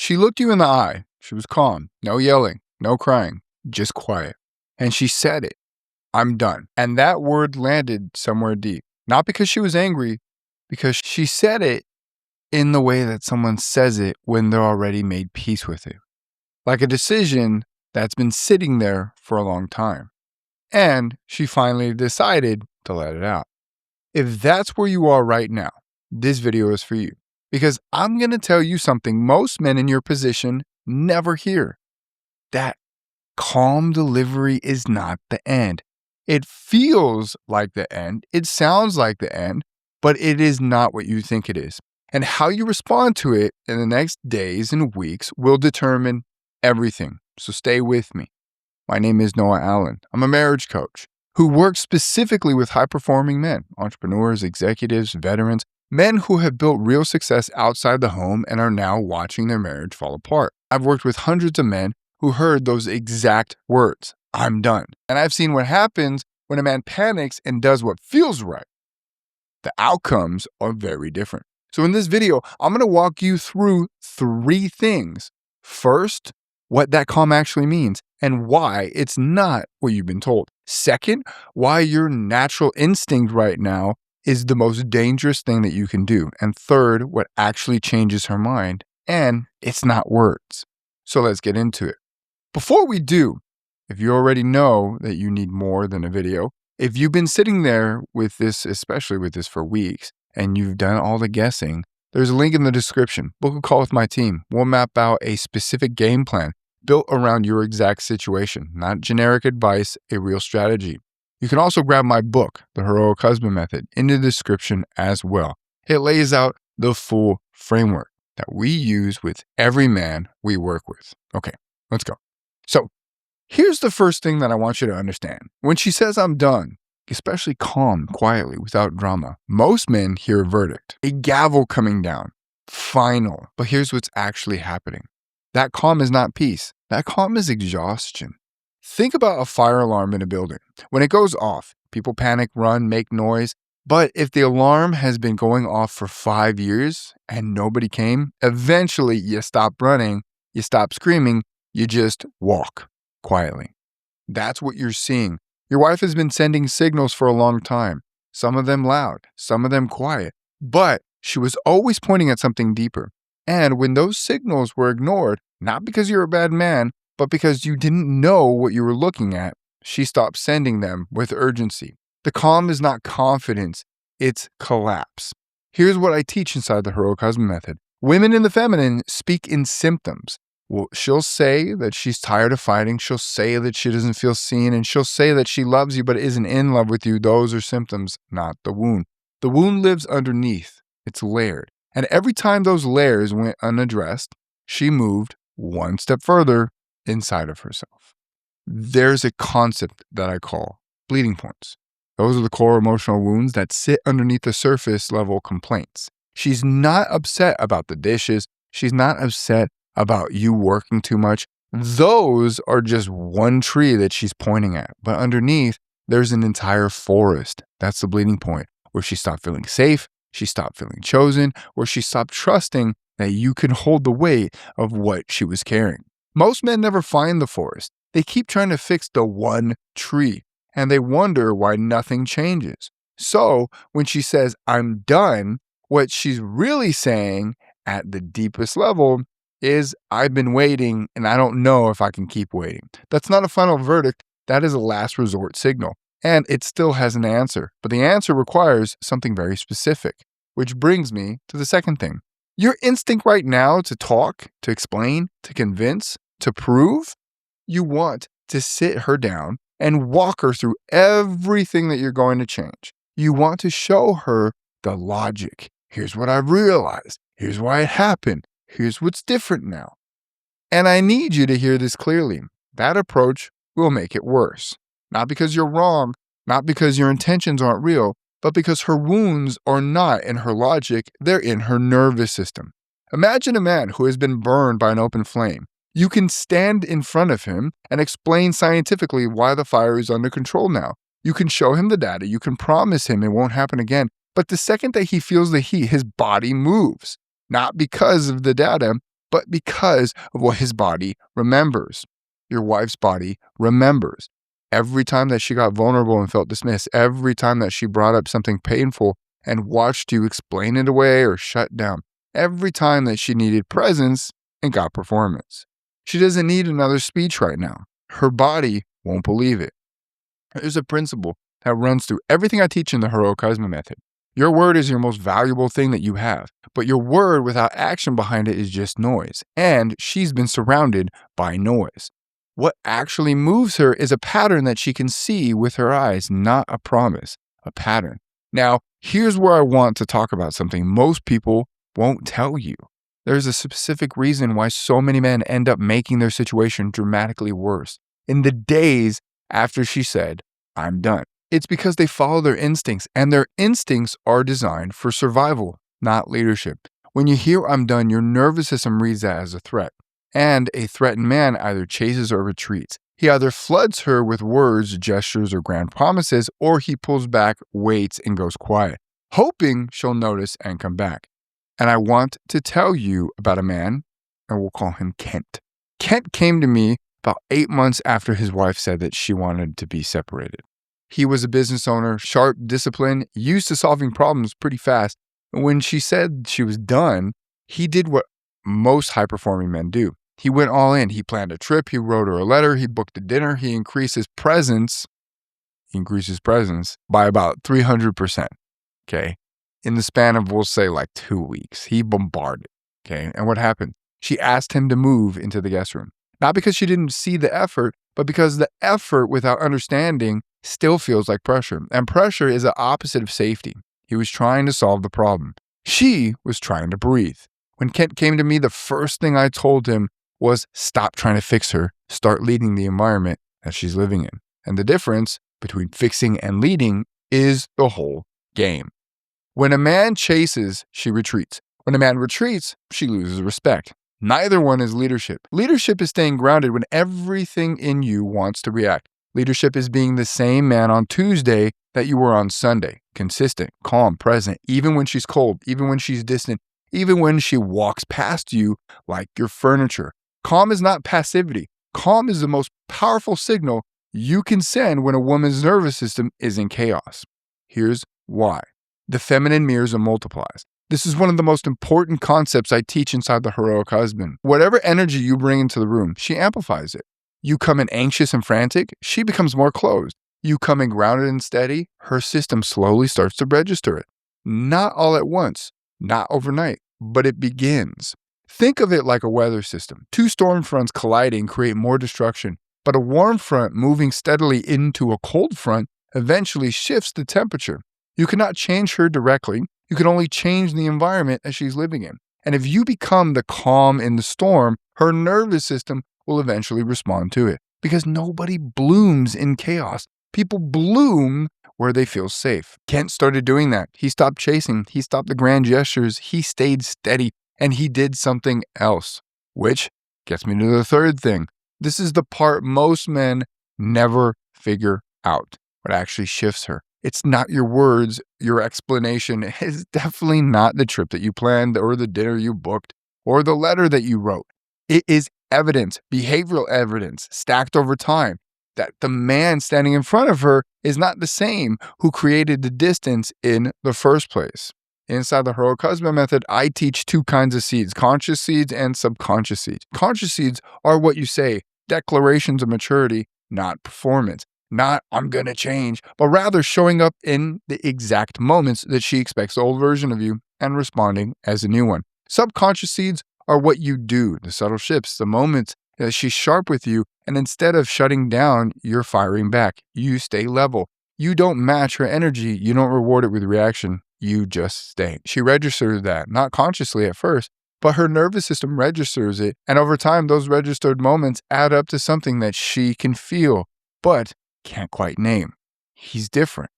She looked you in the eye. She was calm. No yelling, no crying, just quiet. And she said it. I'm done. And that word landed somewhere deep. Not because she was angry, because she said it in the way that someone says it when they're already made peace with it. Like a decision that's been sitting there for a long time. And she finally decided to let it out. If that's where you are right now, this video is for you. Because I'm going to tell you something most men in your position never hear. That calm delivery is not the end. It feels like the end. It sounds like the end, but it is not what you think it is. And how you respond to it in the next days and weeks will determine everything. So stay with me. My name is Noah Allen. I'm a marriage coach who works specifically with high-performing men, entrepreneurs, executives, veterans, men who have built real success outside the home and are now watching their marriage fall apart. I've worked with hundreds of men who heard those exact words, I'm done. And I've seen what happens when a man panics and does what feels right. The outcomes are very different. So in this video, I'm going to walk you through 3 things. First, what that calm actually means and why it's not what you've been told. Second, why your natural instinct right now is the most dangerous thing that you can do. And third, what actually changes her mind. And it's not words. So let's get into it. Before we do, if you already know that you need more than a video, if you've been sitting there with this, especially with this for weeks, and you've done all the guessing, there's a link in the description. Book a call with my team. We'll map out a specific game plan built around your exact situation, not generic advice, a real strategy. You can also grab my book, The Heroic Husband Method, in the description as well. It lays out the full framework that we use with every man we work with. Okay, let's go. So here's the first thing that I want you to understand. When she says I'm done, especially calm, quietly, without drama, most men hear a verdict, a gavel coming down, final. But here's what's actually happening. That calm is not peace. That calm is exhaustion. Think about a fire alarm in a building. When it goes off, people panic, run, make noise. But if the alarm has been going off for 5 years and nobody came, eventually you stop running, you stop screaming, you just walk quietly. That's what you're seeing. Your wife has been sending signals for a long time, some of them loud, some of them quiet, but she was always pointing at something deeper. And when those signals were ignored, not because you're a bad man, but because you didn't know what you were looking at, she stopped sending them with urgency. The calm is not confidence, it's collapse. Here's what I teach inside the Heroic Husband Method. Women in the feminine speak in symptoms. Well, she'll say that she's tired of fighting. She'll say that she doesn't feel seen. And she'll say that she loves you but isn't in love with you. Those are symptoms, not the wound. The wound lives underneath. It's layered. And every time those layers went unaddressed, she moved one step further inside of herself. There's a concept that I call bleeding points. Those are the core emotional wounds that sit underneath the surface level complaints. She's not upset about the dishes. She's not upset about you working too much. Those are just one tree that she's pointing at. But underneath, there's an entire forest. That's the bleeding point, where she stopped feeling safe, she stopped feeling chosen, or she stopped trusting that you can hold the weight of what she was carrying. Most men never find the forest. They keep trying to fix the one tree, and they wonder why nothing changes. So when she says, I'm done, what she's really saying at the deepest level is, I've been waiting and I don't know if I can keep waiting. That's not a final verdict. That is a last resort signal. And it still has an answer. But the answer requires something very specific, which brings me to the second thing. Your instinct right now to talk, to explain, to convince, to prove, you want to sit her down and walk her through everything that you're going to change. You want to show her the logic. Here's what I realized. Here's why it happened. Here's what's different now. And I need you to hear this clearly. That approach will make it worse. Not because you're wrong, not because your intentions aren't real, but because her wounds are not in her logic, they're in her nervous system. Imagine a man who has been burned by an open flame. You can stand in front of him and explain scientifically why the fire is under control now. You can show him the data. You can promise him it won't happen again. But the second that he feels the heat, his body moves. Not because of the data, but because of what his body remembers. Your wife's body remembers. Every time that she got vulnerable and felt dismissed, every time that she brought up something painful and watched you explain it away or shut down, every time that she needed presence and got performance. She doesn't need another speech right now. Her body won't believe it. There's a principle that runs through everything I teach in the heroic husband method. Your word is your most valuable thing that you have, but your word without action behind it is just noise, and she's been surrounded by noise. What actually moves her is a pattern that she can see with her eyes, not a promise, a pattern. Now, here's where I want to talk about something most people won't tell you. There's a specific reason why so many men end up making their situation dramatically worse in the days after she said, "I'm done." It's because they follow their instincts, and their instincts are designed for survival, not leadership. When you hear "I'm done," your nervous system reads that as a threat. And a threatened man either chases or retreats. He either floods her with words, gestures, or grand promises, or he pulls back, waits, and goes quiet, hoping she'll notice and come back. And I want to tell you about a man, and we'll call him Kent. Kent came to me about 8 months after his wife said that she wanted to be separated. He was a business owner, sharp, disciplined, used to solving problems pretty fast. And when she said she was done, he did what most high-performing men do. He went all in. He planned a trip. He wrote her a letter. He booked a dinner. He increased his presence by about 300%. Okay. In the span of, we'll say, like 2 weeks. He bombarded. Okay. And what happened? She asked him to move into the guest room. Not because she didn't see the effort, but because the effort without understanding still feels like pressure. And pressure is the opposite of safety. He was trying to solve the problem. She was trying to breathe. When Kent came to me, the first thing I told him was stop trying to fix her, start leading the environment that she's living in. And the difference between fixing and leading is the whole game. When a man chases, she retreats. When a man retreats, she loses respect. Neither one is leadership. Leadership is staying grounded when everything in you wants to react. Leadership is being the same man on Tuesday that you were on Sunday. Consistent, calm, present, even when she's cold, even when she's distant, even when she walks past you like your furniture. Calm is not passivity. Calm is the most powerful signal you can send when a woman's nervous system is in chaos. Here's why. The feminine mirrors and multiplies. This is one of the most important concepts I teach inside the heroic husband. Whatever energy you bring into the room, she amplifies it. You come in anxious and frantic, she becomes more closed. You come in grounded and steady, her system slowly starts to register it. Not all at once, not overnight, but it begins. Think of it like a weather system. 2 storm fronts colliding create more destruction, but a warm front moving steadily into a cold front eventually shifts the temperature. You cannot change her directly. You can only change the environment that she's living in. And if you become the calm in the storm, her nervous system will eventually respond to it. Because nobody blooms in chaos. People bloom where they feel safe. Kent started doing that. He stopped chasing. He stopped the grand gestures. He stayed steady. And he did something else, which gets me to the third thing. This is the part most men never figure out, what actually shifts her. It's not your words, your explanation. It's definitely not the trip that you planned or the dinner you booked or the letter that you wrote. It is evidence, behavioral evidence, stacked over time, that the man standing in front of her is not the same who created the distance in the first place. Inside the heroic husband method, I teach 2 kinds of seeds, conscious seeds and subconscious seeds. Conscious seeds are what you say, declarations of maturity, not performance. Not "I'm going to change," but rather showing up in the exact moments that she expects the old version of you and responding as a new one. Subconscious seeds are what you do, the subtle shifts, the moments that she's sharp with you, and instead of shutting down, you're firing back. You stay level. You don't match her energy. You don't reward it with reaction. You just stay. She registers that, not consciously at first, but her nervous system registers it. And over time, those registered moments add up to something that she can feel, but can't quite name. He's different.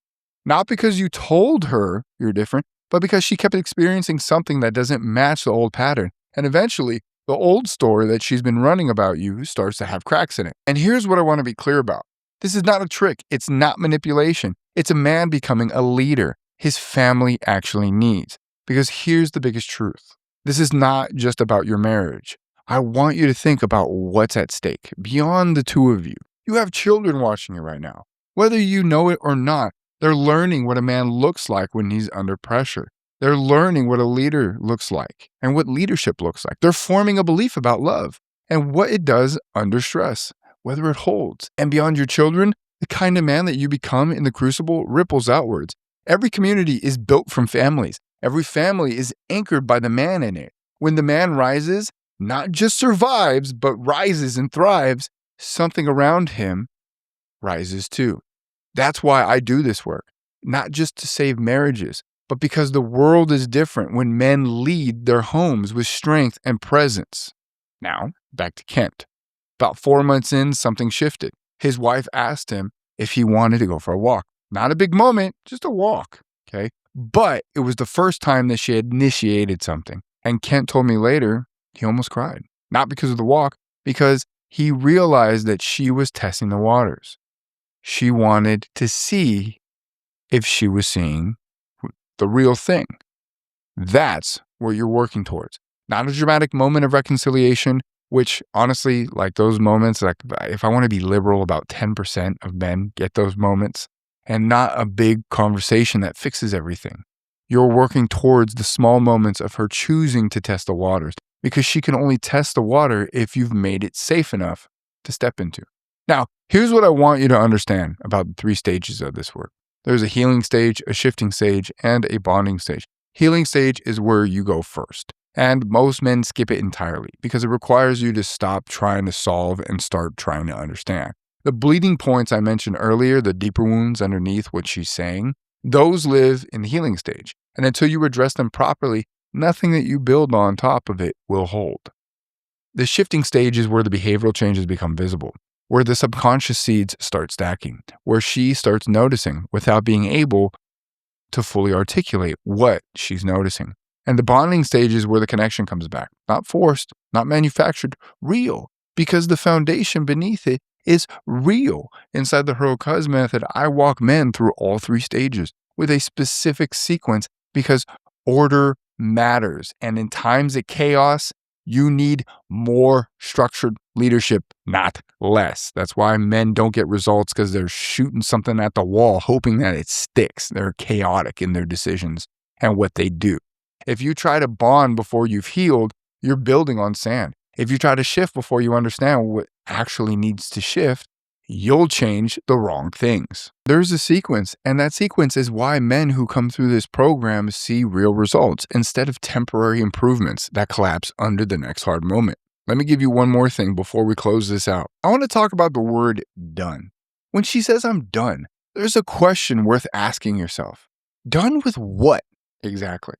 Not because you told her you're different, but because she kept experiencing something that doesn't match the old pattern. And eventually, the old story that she's been running about you starts to have cracks in it. And here's what I want to be clear about. This is not a trick. It's not manipulation. It's a man becoming a leader his family actually needs. Because here's the biggest truth. This is not just about your marriage. I want you to think about what's at stake beyond the two of you. You have children watching you right now. Whether you know it or not, they're learning what a man looks like when he's under pressure. They're learning what a leader looks like and what leadership looks like. They're forming a belief about love and what it does under stress, whether it holds. And beyond your children, the kind of man that you become in the crucible ripples outwards. Every community is built from families. Every family is anchored by the man in it. When the man rises, not just survives, but rises and thrives, something around him rises too. That's why I do this work, not just to save marriages, but because the world is different when men lead their homes with strength and presence. Now, back to Kent. About 4 months in, something shifted. His wife asked him if he wanted to go for a walk. Not a big moment, just a walk, okay? But it was the first time that she had initiated something. And Kent told me later, he almost cried. Not because of the walk, because he realized that she was testing the waters. She wanted to see if she was seeing the real thing. That's what you're working towards. Not a dramatic moment of reconciliation, which honestly, like those moments, like if I want to be liberal, about 10% of men get those moments, and not a big conversation that fixes everything. You're working towards the small moments of her choosing to test the waters, because she can only test the water if you've made it safe enough to step into. Now, here's what I want you to understand about the 3 stages of this work. There's a healing stage, a shifting stage, and a bonding stage. Healing stage is where you go first. And most men skip it entirely because it requires you to stop trying to solve and start trying to understand. The bleeding points I mentioned earlier, the deeper wounds underneath what she's saying, those live in the healing stage. And until you address them properly, nothing that you build on top of it will hold. The shifting stage is where the behavioral changes become visible, where the subconscious seeds start stacking, where she starts noticing without being able to fully articulate what she's noticing. And the bonding stage is where the connection comes back, not forced, not manufactured, real, because the foundation beneath it is real. Inside the Hero Cuz method, I walk men through all 3 stages with a specific sequence because order matters. And in times of chaos, you need more structured leadership, not less. That's why men don't get results, because they're shooting something at the wall, hoping that it sticks. They're chaotic in their decisions and what they do. If you try to bond before you've healed, you're building on sand. If you try to shift before you understand what actually needs to shift, you'll change the wrong things. There's a sequence, and that sequence is why men who come through this program see real results instead of temporary improvements that collapse under the next hard moment. Let me give you one more thing before we close this out. I want to talk about the word done. When she says I'm done, there's a question worth asking yourself. Done with what exactly?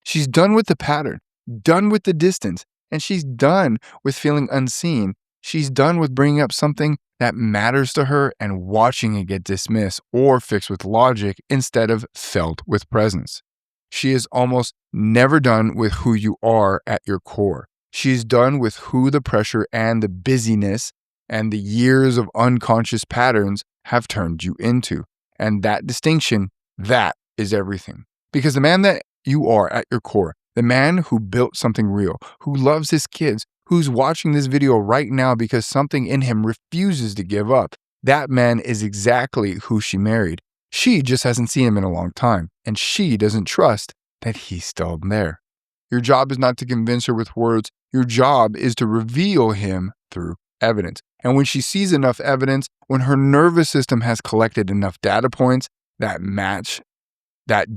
She's done with the pattern, done with the distance, and she's done with feeling unseen. She's done with bringing up something that matters to her and watching it get dismissed or fixed with logic instead of felt with presence. She is almost never done with who you are at your core. She's done with who the pressure and the busyness and the years of unconscious patterns have turned you into. And that distinction, that is everything. Because the man that you are at your core, the man who built something real, who loves his kids, who's watching this video right now because something in him refuses to give up, that man is exactly who she married. She just hasn't seen him in a long time, and she doesn't trust that he's still there. Your job is not to convince her with words. Your job is to reveal him through evidence. And when she sees enough evidence, when her nervous system has collected enough data points that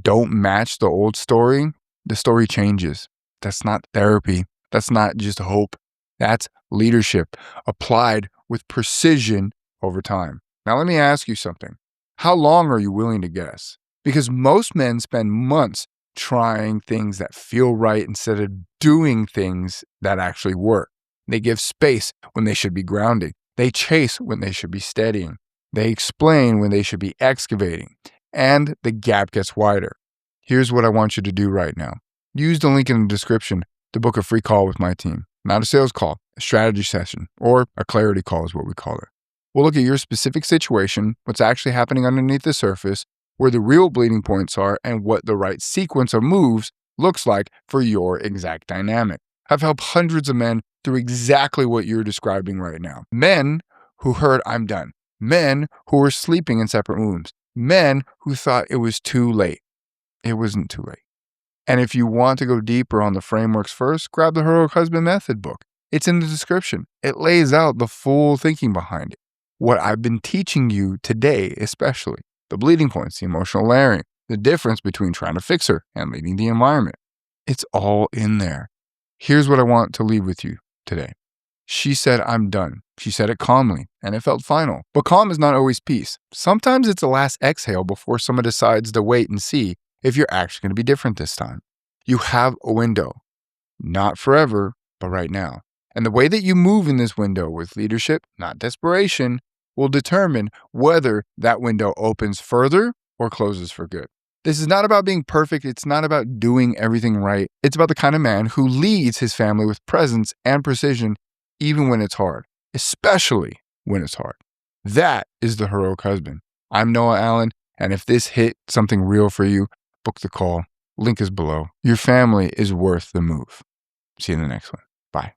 don't match the old story, the story changes. That's not therapy. That's not just hope. That's leadership applied with precision over time. Now, let me ask you something. How long are you willing to guess? Because most men spend months trying things that feel right instead of doing things that actually work. They give space when they should be grounding. They chase when they should be steadying. They explain when they should be excavating. And the gap gets wider. Here's what I want you to do right now. Use the link in the description to book a free call with my team. Not a sales call, a strategy session, or a clarity call is what we call it. We'll look at your specific situation, what's actually happening underneath the surface, where the real bleeding points are, and what the right sequence of moves looks like for your exact dynamic. I've helped hundreds of men through exactly what you're describing right now. Men who heard, I'm done. Men who were sleeping in separate rooms. Men who thought it was too late. It wasn't too late. And if you want to go deeper on the frameworks first, grab the Heroic Husband Method book. It's in the description. It lays out the full thinking behind it. What I've been teaching you today, especially the bleeding points, the emotional layering, the difference between trying to fix her and leading the environment. It's all in there. Here's what I want to leave with you today. She said, I'm done. She said it calmly, and it felt final. But calm is not always peace. Sometimes it's a last exhale before someone decides to wait and see if you're actually going to be different this time. You have a window. Not forever, but right now. And the way that you move in this window with leadership, not desperation, will determine whether that window opens further or closes for good. This is not about being perfect. It's not about doing everything right. It's about the kind of man who leads his family with presence and precision, even when it's hard, especially when it's hard. That is the Heroic Husband. I'm Noah Allen, and if this hit something real for you, book the call. Link is below. Your family is worth the move. See you in the next one. Bye.